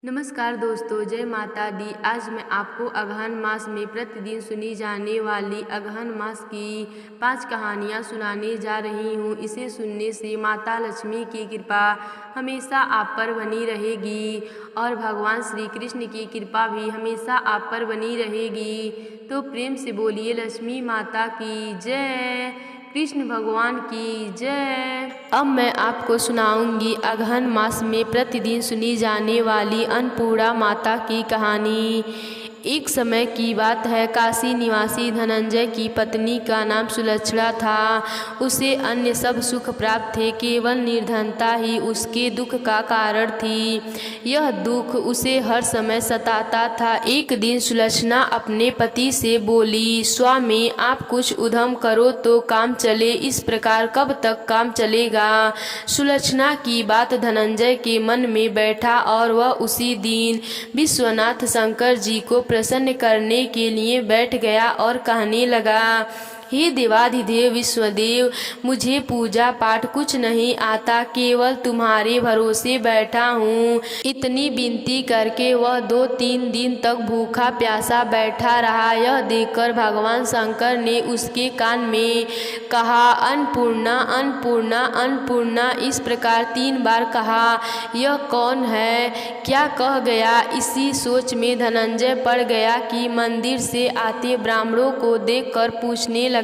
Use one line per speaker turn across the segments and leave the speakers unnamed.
नमस्कार दोस्तों, जय माता दी। आज मैं आपको अगहन मास में प्रतिदिन सुनी जाने वाली अगहन मास की 5 कहानियाँ सुनाने जा रही हूँ। इसे सुनने से माता लक्ष्मी की कृपा हमेशा आप पर बनी रहेगी और भगवान श्री कृष्ण की कृपा भी हमेशा आप पर बनी रहेगी। तो प्रेम से बोलिए लक्ष्मी माता की जय, कृष्ण भगवान की जय। अब मैं आपको सुनाऊंगी अगहन मास में प्रतिदिन सुनी जाने वाली अन्नपूर्णा माता की कहानी। एक समय की बात है, काशी निवासी धनंजय की पत्नी का नाम सुलक्षणा था। उसे अन्य सब सुख प्राप्त थे, केवल निर्धनता ही उसके दुख का कारण थी। यह दुख उसे हर समय सताता था। एक दिन सुलक्षणा अपने पति से बोली, स्वामी आप कुछ उद्यम करो तो काम चले, इस प्रकार कब तक काम चलेगा। सुलक्षणा की बात धनंजय के मन में बैठा और वह उसी दिन विश्वनाथ शंकर जी को प्रसन्न करने के लिए बैठ गया और कहने लगा, हे देवाधिदेव विश्वदेव, मुझे पूजा पाठ कुछ नहीं आता, केवल तुम्हारे भरोसे बैठा हूँ। इतनी विनती करके वह 2-3 दिन तक भूखा प्यासा बैठा रहा। यह देखकर भगवान शंकर ने उसके कान में कहा, अन्नपूर्णा अन्नपूर्णा अन्नपूर्णा, इस प्रकार 3 बार कहा। यह कौन है, क्या कह गया। इसी सोच में धनंजय पड़ गया कि मंदिर से आते ब्राह्मणों को देखकर पूछने लगा,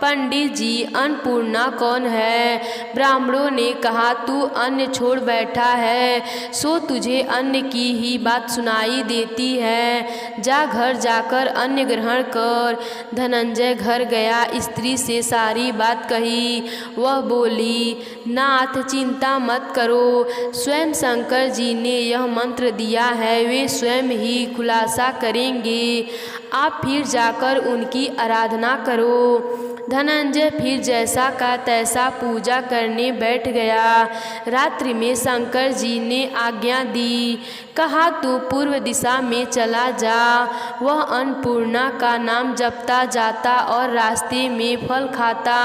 पंडित जी अन्नपूर्णा कौन है। ब्राह्मणों ने कहा, तू अन्न छोड़ बैठा है, सो तुझे अन्न की ही बात सुनाई देती है, जा घर जाकर अन्न ग्रहण कर। धनंजय घर गया, स्त्री से सारी बात कही। वह बोली, नाथ चिंता मत करो, स्वयं शंकर जी ने यह मंत्र दिया है, वे स्वयं ही खुलासा करेंगे, आप फिर जाकर उनकी आराधना करो। धनंजय फिर जैसा का तैसा पूजा करने बैठ गया। रात्रि में शंकर जी ने आज्ञा दी, कहा तू पूर्व दिशा में चला जा। वह अन्नपूर्णा का नाम जपता जाता और रास्ते में फल खाता,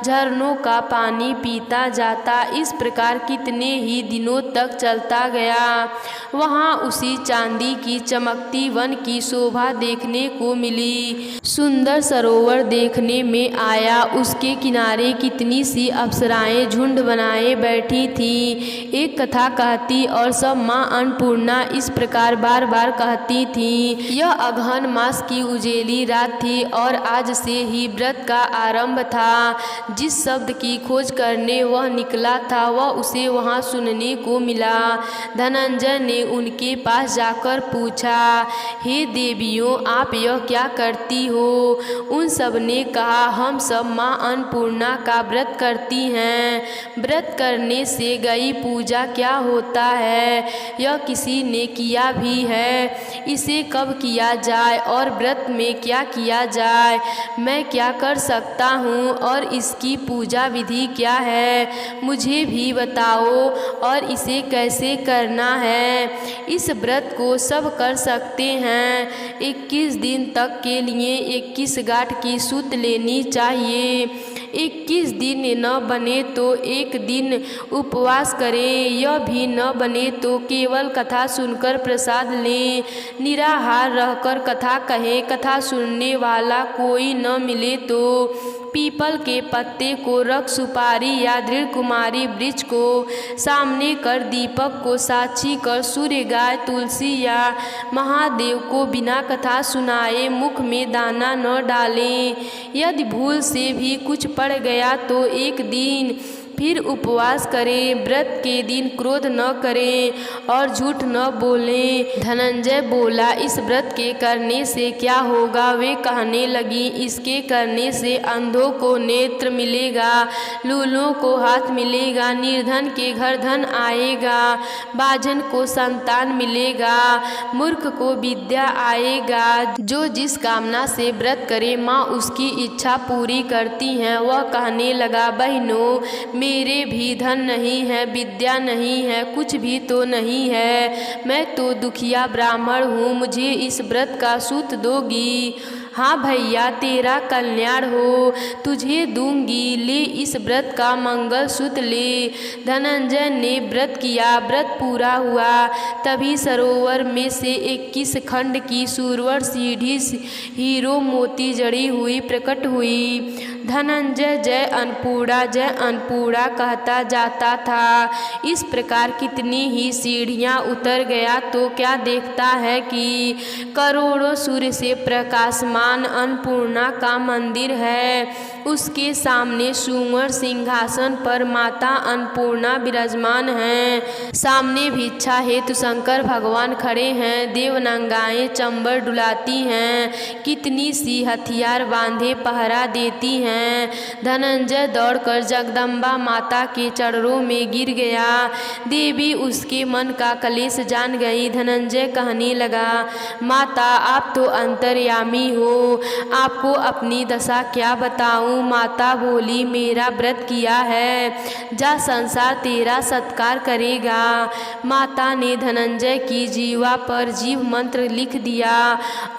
झरनों का पानी पीता जाता। इस प्रकार कितने ही दिनों तक चलता गया। वहाँ उसी चांदी की चमकती वन की शोभा देखने को मिली। सुंदर सरोवर देखने में आया, उसके किनारे कितनी सी अप्सराएं झुंड बनाए बैठी थीं। एक कथा कहती और सब माँ अन्नपूर्णा इस प्रकार बार बार कहती थीं। यह अगहन मास की उजेली रात थी और आज से ही व्रत का आरंभ था। जिस शब्द की खोज करने वह निकला था, वह उसे वहाँ सुनने को मिला। धनंजय ने उनके पास जाकर पूछा, हे देवियों, आप यह क्या करती हो। उन सब ने कहा, हम सब माँ अन्नपूर्णा का व्रत करती हैं। व्रत करने से गई पूजा क्या होता है, यह किसी ने किया भी है, इसे कब किया जाए और व्रत में क्या किया जाए, मैं क्या कर सकता हूँ और इसकी पूजा विधि क्या है, मुझे भी बताओ और इसे कैसे करना है। इस व्रत को सब कर सकते हैं। 21 दिन तक के लिए 21 गांठ की सूत लेनी चाहिए। 21 दिन न बने तो एक दिन उपवास करें, यह भी न बने तो केवल कथा सुनकर प्रसाद लें। निराहार रहकर कथा कहें। कथा सुनने वाला कोई न मिले तो पीपल के पत्ते को रख, सुपारी या दृढ़ कुमारी वृक्ष को सामने कर, दीपक को साक्षी कर, सूर्य, गाय, तुलसी या महादेव को बिना कथा सुनाए मुख में दाना न डालें। यदि भूल से भी कुछ पड़ गया तो एक दिन फिर उपवास करें। व्रत के दिन क्रोध न करें और झूठ न बोलें। धनंजय बोला, इस व्रत के करने से क्या होगा। वे कहने लगी, इसके करने से अंधों को नेत्र मिलेगा, लूलों को हाथ मिलेगा, निर्धन के घर धन आएगा, बाझन को संतान मिलेगा, मूर्ख को विद्या आएगा। जो जिस कामना से व्रत करे माँ उसकी इच्छा पूरी करती हैं। वह कहने लगा, बहनों, मेरे भी धन नहीं है, विद्या नहीं है, कुछ भी तो नहीं है, मैं तो दुखिया ब्राह्मण हूँ, मुझे इस व्रत का सूत दोगी। हाँ भैया, तेरा कल्याण हो, तुझे दूंगी, ले इस व्रत का मंगलसूत्र ले। धनंजय ने व्रत किया, व्रत पूरा हुआ। तभी सरोवर में से 21 खंड की सुरवर सीढ़ी हीरो मोती जड़ी हुई प्रकट हुई। धनंजय जय अन्नपूर्णा कहता जाता था। इस प्रकार कितनी ही सीढ़ियाँ उतर गया तो क्या देखता है कि करोड़ों सूर्य से प्रकाशमान अन्नपूर्णा का मंदिर है। उसके सामने सुवर्ण सिंहासन पर माता अन्नपूर्णा विराजमान हैं। सामने भिक्षा हेतु शंकर भगवान खड़े हैं। देवनंगाएं चंबर डुलाती हैं। कितनी सी हथियार बांधे पहरा देती हैं। धनंजय दौड़कर जगदम्बा माता के चरणों में गिर गया। देवी उसके मन का कलेश जान गई। धनंजय कहने लगा, माता आप तो अंतर्यामी हो, आपको अपनी दशा क्या बताऊं। माता बोली, मेरा व्रत किया है, जा संसार तेरा सत्कार करेगा। माता ने धनंजय की जीवा पर जीव मंत्र लिख दिया।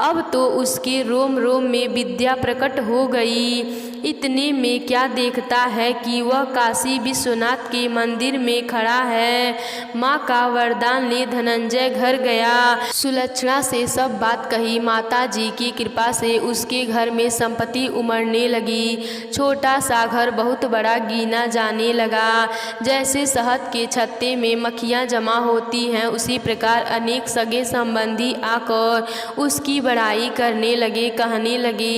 अब तो उसके रोम रोम में विद्या प्रकट हो गई। इतने में क्या देखता है कि वह काशी विश्वनाथ के मंदिर में खड़ा है। माँ का वरदान ले धनंजय घर गया। सुलक्षणा से सब बात कही। माता जी की कृपा से उसके घर में संपत्ति उमड़ने लगी। छोटा सा घर बहुत बड़ा गिना जाने लगा। जैसे शहद के छत्ते में मक्खियाँ जमा होती हैं, उसी प्रकार अनेक सगे संबंधी आकर उसकी बड़ाई करने लगे। कहने लगे,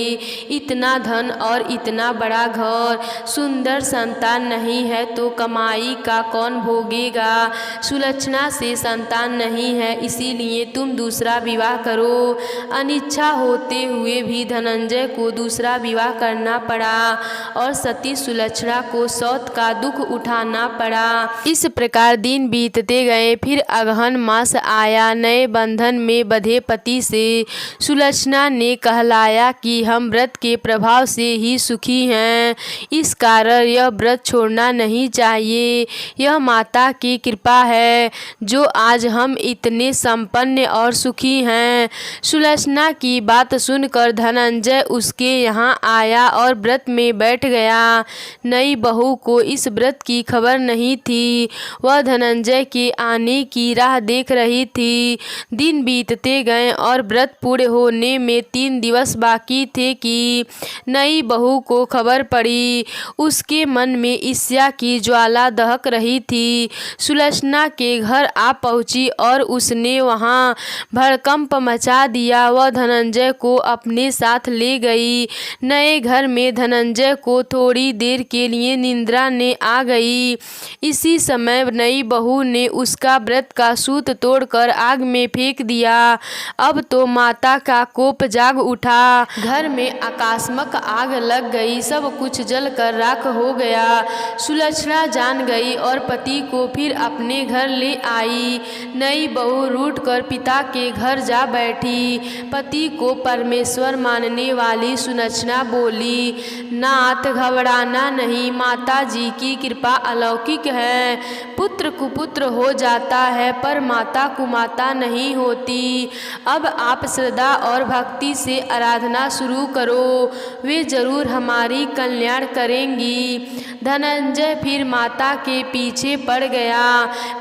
इतना धन और इतना बड़ा घर, सुंदर संतान नहीं है तो कमाई का कौन भोगेगा। सुलक्षणा से संतान नहीं है, इसीलिए तुम दूसरा विवाह करो। अनिच्छा होते हुए भी धनंजय को दूसरा विवाह करना पड़ा और सती सुलक्षणा को सौत का दुख उठाना पड़ा। इस प्रकार दिन बीतते गए। फिर अगहन मास आया। नए बंधन में बंधे पति से सुलक्षणा ने कहलाया कि हम व्रत के प्रभाव से ही सुखी हैं, इस कारण यह व्रत छोड़ना नहीं चाहिए। यह माता की कृपा है जो आज हम इतने संपन्न और सुखी हैं। सुलक्षणा की बात सुनकर धनंजय उसके यहाँ आया और व्रत में बैठ गया। नई बहू को इस व्रत की खबर नहीं थी। वह धनंजय के आने की राह देख रही थी। दिन बीतते गए और व्रत पूरे होने में 3 दिवस बाकी थे कि नई बहू को खबर पड़ी। उसके मन में ईर्ष्या की ज्वाला दहक रही थी। सुलक्षणा के घर आ पहुंची और उसने वहां भड़कंप मचा दिया। वह धनंजय को अपने साथ ले गई। नए घर में धनंजय को थोड़ी देर के लिए निद्रा ने आ गई। इसी समय नई बहू ने उसका व्रत का सूत तोड़कर आग में फेंक दिया। अब तो माता का कोप जाग उठा। घर में आकस्मिक आग लग गई। सब कुछ जलकर राख हो गया। सुलक्षणा जान गई और पति को फिर अपने घर ले आई। नई बहू रूठकर पिता के घर जा बैठी। पति को परमेश्वर मानने वाली सुलक्षणा बोली, नाथ घबराना नहीं, माता जी की कृपा अलौकिक है। पुत्र कुपुत्र हो जाता है पर माता कुमाता नहीं होती। अब आप श्रद्धा और भक्ति से आराधना शुरू करो, वे जरूर हमारी कल्याण करेंगी। धनंजय फिर माता के पीछे पड़ गया।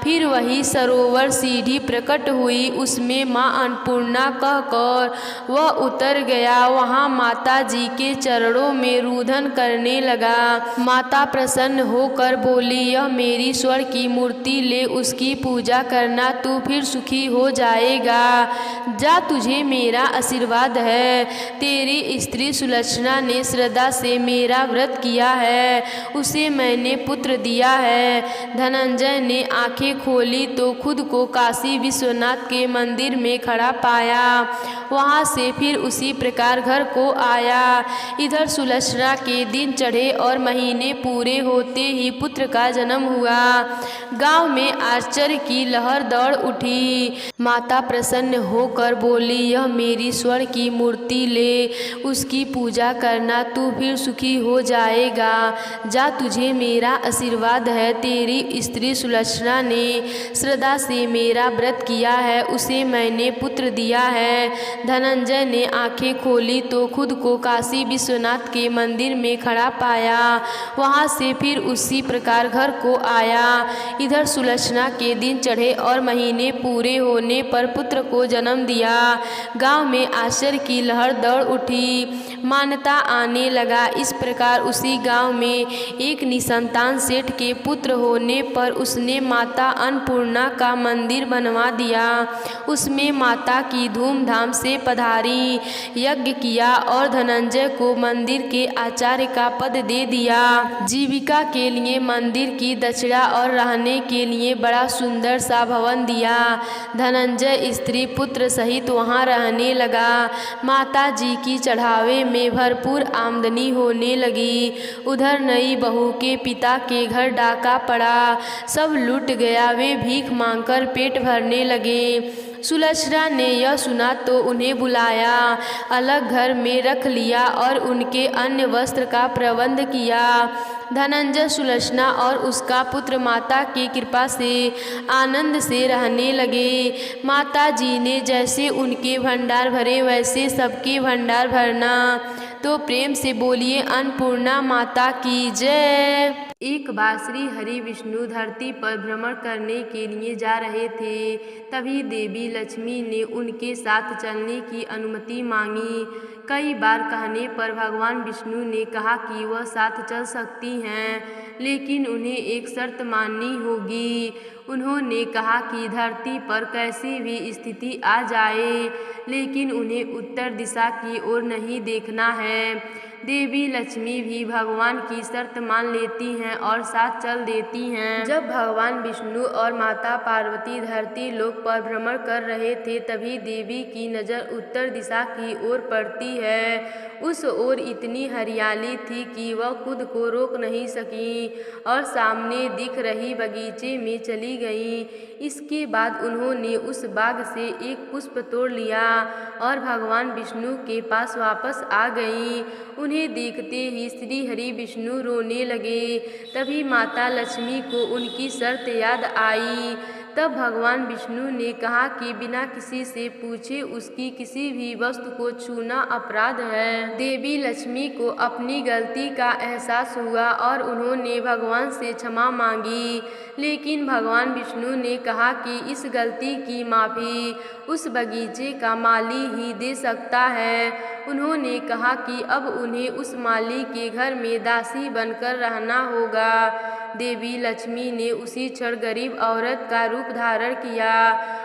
फिर वही सरोवर सीढ़ी प्रकट हुई, उसमें माँ अन्नपूर्णा कहकर वह उतर गया। वहाँ माता जी के चरणों में रुदन करने लगा। माता प्रसन्न होकर बोली, यह मेरी स्वर्ण की मूर्ति ले, उसकी पूजा करना, तू फिर सुखी हो जाएगा। जा, तुझे मेरा आशीर्वाद है। तेरी स्त्री सुलक्षणा ने श्रद्धा से मेरा व्रत किया है, उसे मैंने पुत्र दिया है। धनंजय ने आंखें खोली तो खुद को काशी विश्वनाथ के मंदिर में खड़ा पाया। वहां से फिर उसी प्रकार घर को आया। इधर सुलक्षणा के दिन चढ़े और महीने पूरे होते ही पुत्र का जन्म हुआ। गांव में आश्चर्य की लहर दौड़ उठी। माता प्रसन्न होकर बोली, यह मेरी स्वर्ण की मूर्ति ले, उसकी पूजा करना, तू फिर फिर सुखी हो जाएगा। जा, तुझे मेरा आशीर्वाद है। तेरी स्त्री सुलक्षणा ने श्रद्धा से मेरा व्रत किया है, उसे मैंने पुत्र दिया है। धनंजय ने आंखें खोली तो खुद को काशी विश्वनाथ के मंदिर में खड़ा पाया। वहां से फिर उसी प्रकार घर को आया। इधर सुलक्षणा के दिन चढ़े और महीने पूरे होने पर पुत्र को जन्म दिया। गांव में आश्चर्य की लहर दौड़ उठी, मान्यता आने लगा। इस प्रकार उसी गांव में एक निसंतान सेठ के पुत्र होने पर उसने माता अन्नपूर्णा का मंदिर बनवा दिया। उसमें माता की धूमधाम से पधारी, यज्ञ किया और धनंजय को मंदिर के आचार्य का पद दे दिया। जीविका के लिए मंदिर की दक्षिणा और रहने के लिए बड़ा सुंदर सा भवन दिया। धनंजय स्त्री पुत्र सहित वहां रहने लगा। माता जी की चढ़ावे में भरपूर आमदनी होने लगी। उधर नई बहू के पिता के घर डाका पड़ा, सब लूट गया। वे भीख मांगकर पेट भरने लगे। सुलक्षणा ने यह सुना तो उन्हें बुलाया, अलग घर में रख लिया और उनके अन्य वस्त्र का प्रबंध किया। धनंजय, सुलक्षणा और उसका पुत्र माता की कृपा से आनंद से रहने लगे। माता जी ने जैसे उनके भंडार भरे वैसे सबके भंडार भरना। तो प्रेम से बोलिए अन्नपूर्णा माता की जय। एक बार श्री हरि विष्णु धरती पर भ्रमण करने के लिए जा रहे थे। तभी देवी लक्ष्मी ने उनके साथ चलने की अनुमति मांगी। कई बार कहने पर भगवान विष्णु ने कहा कि वह साथ चल सकती हैं, लेकिन उन्हें एक शर्त माननी होगी। उन्होंने कहा कि धरती पर कैसी भी स्थिति आ जाए, लेकिन उन्हें उत्तर दिशा की ओर नहीं देखना है। देवी लक्ष्मी भी भगवान की शर्त मान लेती हैं और साथ चल देती हैं। जब भगवान विष्णु और माता पार्वती धरती लोक पर भ्रमण कर रहे थे, तभी देवी की नज़र उत्तर दिशा की ओर पड़ती है। उस ओर इतनी हरियाली थी कि वह खुद को रोक नहीं सकी और सामने दिख रही बगीचे में चली गईं। इसके बाद उन्होंने उस बाग से एक पुष्प तोड़ लिया और भगवान विष्णु के पास वापस आ गईं। उन्हें देखते ही श्री हरि विष्णु रोने लगे। तभी माता लक्ष्मी को उनकी शर्त याद आई। तब भगवान विष्णु ने कहा कि बिना किसी से पूछे उसकी किसी भी वस्तु को छूना अपराध है। देवी लक्ष्मी को अपनी गलती का एहसास हुआ और उन्होंने भगवान से क्षमा मांगी, लेकिन भगवान विष्णु ने कहा कि इस गलती की माफ़ी उस बगीचे का माली ही दे सकता है। उन्होंने कहा कि अब उन्हें उस माली के घर में दासी बनकर रहना होगा। देवी लक्ष्मी ने उसी क्षण गरीब औरत का रूप धारण किया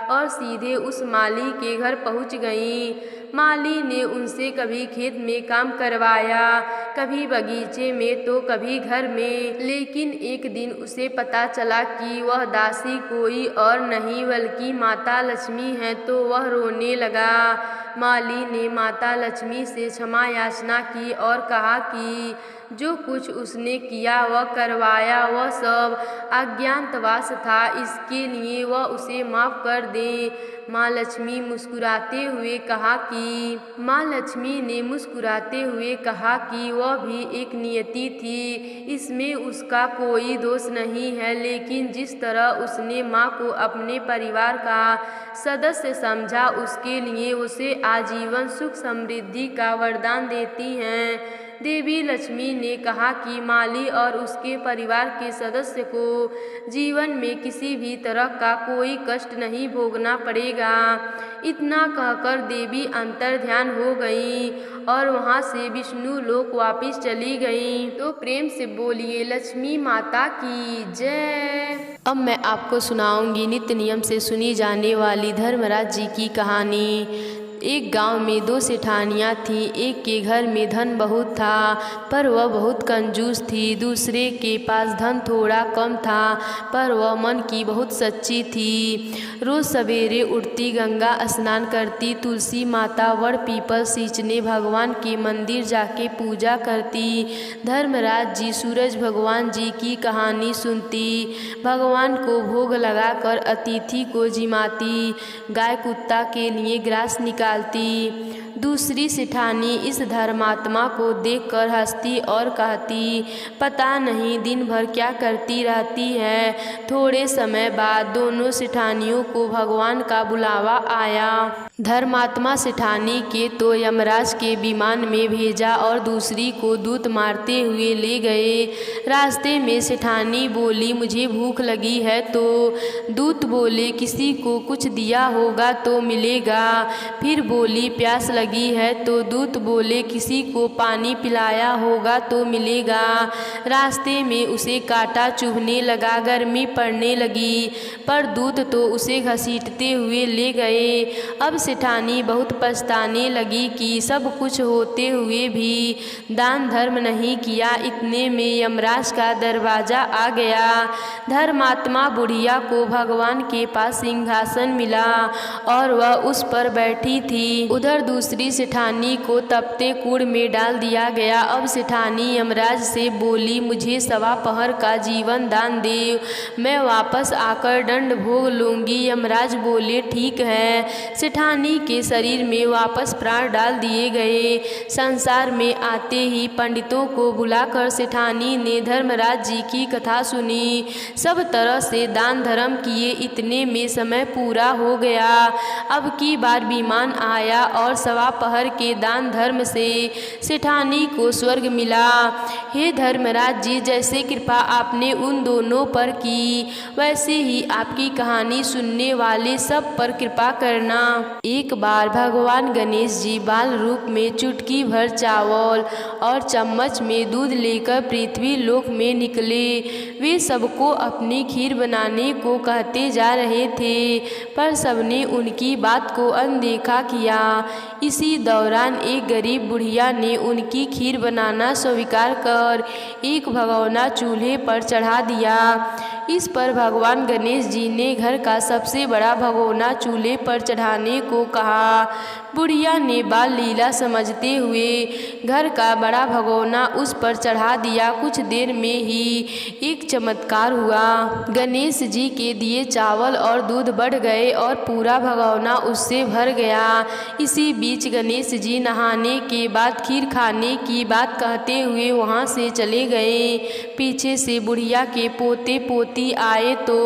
और सीधे उस माली के घर पहुंच गईं। माली ने उनसे कभी खेत में काम करवाया, कभी बगीचे में तो कभी घर में, लेकिन एक दिन उसे पता चला कि वह दासी कोई और नहीं बल्कि माता लक्ष्मी है, तो वह रोने लगा। माली ने माता लक्ष्मी से क्षमा याचना की और कहा कि जो कुछ उसने किया वह करवाया वह सब अज्ञातवास था, इसके लिए वह उसे माफ़ कर दे। माँ लक्ष्मी मुस्कुराते हुए कहा कि वह भी एक नियति थी, इसमें उसका कोई दोष नहीं है, लेकिन जिस तरह उसने माँ को अपने परिवार का सदस्य समझा, उसके लिए उसे आजीवन सुख समृद्धि का वरदान देती हैं। देवी लक्ष्मी ने कहा कि माली और उसके परिवार के सदस्य को जीवन में किसी भी तरह का कोई कष्ट नहीं भोगना पड़ेगा। इतना कहकर देवी अंतर्ध्यान हो गई और वहां से विष्णु लोक वापिस चली गई। तो प्रेम से बोलिए लक्ष्मी माता की जय। अब मैं आपको सुनाऊंगी नित्य नियम से सुनी जाने वाली धर्मराज जी की कहानी। एक गांव में 2 सेठानियाँ थीं। एक के घर में धन बहुत था, पर वह बहुत कंजूस थी। दूसरे के पास धन थोड़ा कम था, पर वह मन की बहुत सच्ची थी। रोज़ सवेरे उठती, गंगा स्नान करती, तुलसी माता, वड़ पीपल सींचने भगवान के मंदिर जाके पूजा करती। धर्मराज जी सूरज भगवान जी की कहानी सुनती, भगवान को भोग लगाकर अतिथि को जिमाती, गाय कुत्ता के लिए ग्रास निकालती। दूसरी सेठानी इस धर्मात्मा को देखकर हंसती और कहती, पता नहीं दिन भर क्या करती रहती है। थोड़े समय बाद दोनों सेठानियों को भगवान का बुलावा आया। धर्मात्मा सेठानी के तो यमराज के विमान में भेजा और दूसरी को दूत मारते हुए ले गए। रास्ते में सेठानी बोली, मुझे भूख लगी है, तो दूत बोले, किसी को कुछ दिया होगा तो मिलेगा। फिर बोली, प्यास लगी है, तो दूत बोले, किसी को पानी पिलाया होगा तो मिलेगा। रास्ते में उसे कांटा चुभने लगा, गर्मी पड़ने लगी, पर दूत तो उसे घसीटते हुए ले गए। अब सेठानी बहुत पछताने लगी कि सब कुछ होते हुए भी दान धर्म नहीं किया। इतने में यमराज का दरवाजा आ गया। धर्मात्मा बुढ़िया को भगवान के पास सिंहासन मिला और वह उस पर बैठी थी। उधर दूसरी सेठानी को तपते कुंड में डाल दिया गया। अब सेठानी यमराज से बोली, मुझे 1.25 पहर का जीवन दान दे, मैं वापस आकर दंड भोग लूंगी। यमराज बोले, ठीक है। सेठानी के शरीर में वापस प्राण डाल दिए गए। संसार में आते ही पंडितों को बुलाकर सेठानी ने धर्मराज जी की कथा सुनी। सब तरह से दान धर्म किए। इतने में समय पूरा हो गया। अब की बार विमान आया और 1.25 पहर के दान धर्म से सेठानी को स्वर्ग मिला। हे धर्मराज जी, जैसे कृपा आपने उन दोनों पर की, वैसे ही आपकी कहानी सुनने वाले सब पर कृपा करना। एक बार भगवान गणेश जी बाल रूप में चुटकी भर चावल और चम्मच में दूध लेकर पृथ्वी लोक में निकले। वे सबको अपनी खीर बनाने को कहते जा रहे थे, पर सबने उनकी बात को अनदेखा किया। इसी दौरान एक गरीब बुढ़िया ने उनकी खीर बनाना स्वीकार कर एक भगोना चूल्हे पर चढ़ा दिया। इस पर भगवान गणेश जी ने घर का सबसे बड़ा भगोना चूल्हे पर चढ़ाने को कहा। बुढ़िया ने बाल लीला समझते हुए घर का बड़ा भगोना उस पर चढ़ा दिया। कुछ देर में ही एक चमत्कार हुआ। गणेश जी के दिए चावल और दूध बढ़ गए और पूरा भगोना उससे भर गया। इसी बीच गणेश जी नहाने के बाद खीर खाने की बात कहते हुए वहाँ से चले गए। पीछे से बुढ़िया के पोते पोती आए तो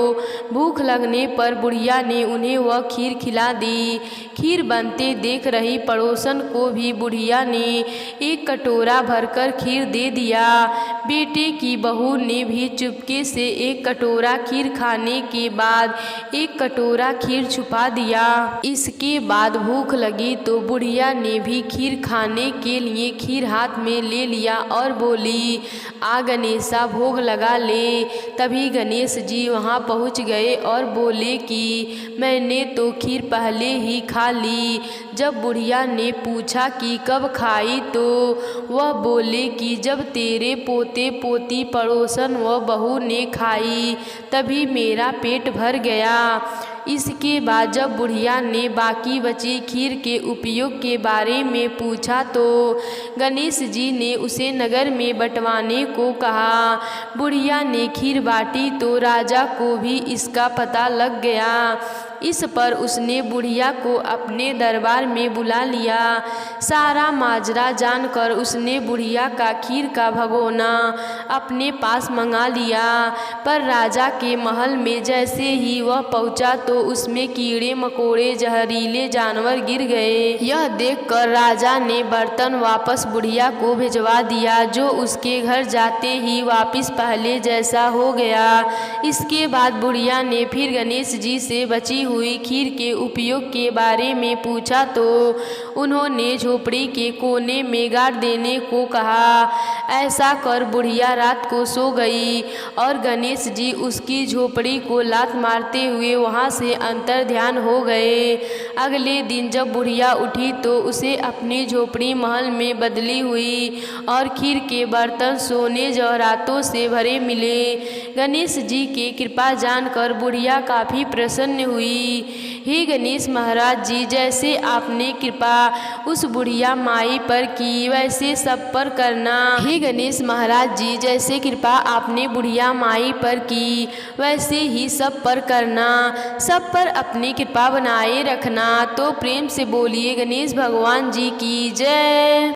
भूख लगने पर बुढ़िया ने उन्हें वह खीर खिला दी। खीर बनते देख रही पड़ोसन को भी बुढ़िया ने एक कटोरा भरकर खीर दे दिया। बेटे की बहू ने भी चुपके से एक कटोरा खीर खाने के बाद एक कटोरा खीर छुपा दिया। इसके बाद भूख लगी तो बुढ़िया ने भी खीर खाने के लिए खीर हाथ में ले लिया और बोली, आ गणेशा, भोग लगा ले। तभी गणेश जी वहाँ पहुँच गए और बोले कि मैंने तो खीर पहले ही खा ली। जब बुढ़िया ने पूछा कि कब खाई, तो वह बोले कि जब तेरे पोते पोती पड़ोसन व बहू ने खाई तभी मेरा पेट भर गया। इसके बाद जब बुढ़िया ने बाकी बची खीर के उपयोग के बारे में पूछा तो गणेश जी ने उसे नगर में बंटवाने को कहा। बुढ़िया ने खीर बांटी तो राजा को भी इसका पता लग गया। इस पर उसने बुढ़िया को अपने दरबार में बुला लिया। सारा माजरा जानकर उसने बुढ़िया का खीर का भगोना अपने पास मंगा लिया। पर राजा के महल में जैसे ही वह पहुंचा तो उसमें कीड़े मकोड़े जहरीले जानवर गिर गए। यह देखकर राजा ने बर्तन वापस बुढ़िया को भिजवा दिया, जो उसके घर जाते ही वापस पहले जैसा हो गया। इसके बाद बुढ़िया ने फिर गणेश जी से बची हुई खीर के उपयोग के बारे में पूछा तो उन्होंने झोपड़ी के कोने में गाड़ देने को कहा। ऐसा कर बुढ़िया रात को सो गई और गणेश जी उसकी झोपड़ी को लात मारते हुए वहां से अंतर ध्यान हो गए। अगले दिन जब बुढ़िया उठी तो उसे अपनी झोपड़ी महल में बदली हुई और खीर के बर्तन सोने जवाहरातों से भरे मिले। गणेश जी की कृपा जानकर बुढ़िया काफ़ी प्रसन्न हुई। बोली, हे गणेश महाराज जी, जैसे आपने कृपा उस बुढ़िया माई पर की वैसे सब पर करना। हे गणेश महाराज जी, जैसे कृपा आपने बुढ़िया माई पर की वैसे ही सब पर करना, सब पर अपनी कृपा बनाए रखना। तो प्रेम से बोलिए गणेश भगवान जी की जय।